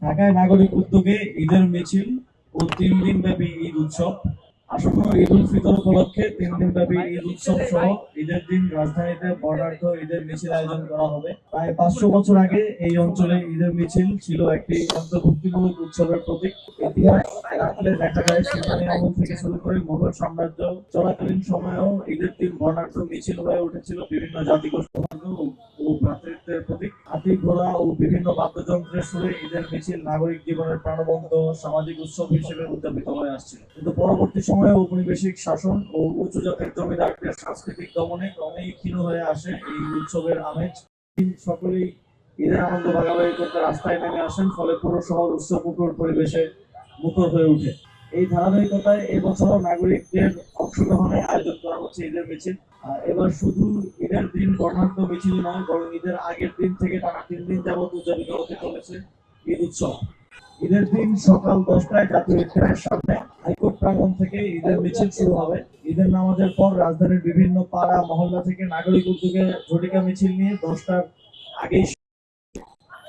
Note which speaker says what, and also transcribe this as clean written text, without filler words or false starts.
Speaker 1: ঢাকায় নাগরিক উদ্যোগে ঈদের মিছিল ও 3 দিন ব্যাপী ঈদ উৎসব। আসন্ন ঈদ উল ফিতর উপলক্ষে 3 দিন ব্যাপী ঈদ উৎসব সহ ঈদের দিন রাজধানীতে বর্ণাঢ্য ঈদের মিছিল আয়োজন করা হবে। প্রায় 500 বছর আগে এই অঞ্চলে ঈদের মিছিল ছিল একটি অন্তর্ভুক্তিমূলক উৎসবের প্রতীক। ইতিহাস ঘাটলে দেখা যায় সুলতানি আমল থেকে শুরু করে মুঘল সাম্রাজ্য চলাকালীন সময়েও ঈদের দিন বর্ণাঢ্য মিছিল হয়ে উঠেছিল বিভিন্ন জাতিগোষ্ঠী ও ভ্রাতৃত্বের প্রতীক। হাতি ঘোড়া ও বিভিন্ন বাদ্যযন্ত্রের সুরে ঈদের মিছিল নাগরিক জীবনের প্রাণবন্ত সামাজিক উৎসব হিসেবে উদযাপিত হয়ে আসছিল। কিন্তু পরবর্তী সময়ে ঔপনিবেশিক শাসন ও উচ্চ জাতের জমিদারদের সাংস্কৃতিক দমনে ক্রমেই ক্ষীণ হয়ে আসে এই উৎসবের আমেজ। সকলেই ঈদের আনন্দ ভাগাভাগি করতে রাস্তায় নেমে আসেন, ফলে পুরো শহর উৎসবমুখর পরিবেশে মুখর হয়ে ওঠে। এই ধারাবাহিকতায় এবছর নাগরিকদের অংশগ্রহণে আয়োজন করা হচ্ছে ঈদের মিছিল। এবার শুধু ঈদের দিন বর্ণাঢ্য মিছিল নয়, বরং ঈদের আগের দিন থেকে টানা 3 দিন যাবত উদযাপিত হতে চলেছে ঈদ উৎসব। ঈদের দিন সকাল 10টায় জাতীয় ঈদগাহের সামনে হাইকোর্ট প্রাঙ্গণ থেকে ঈদের মিছিল শুরু হবে। ঈদের নামাজের পর রাজধানীর বিভিন্ন পাড়া মহল্লা থেকে নাগরিক উদ্যোগে ঝটিকা মিছিল নিয়ে 10টার আগেই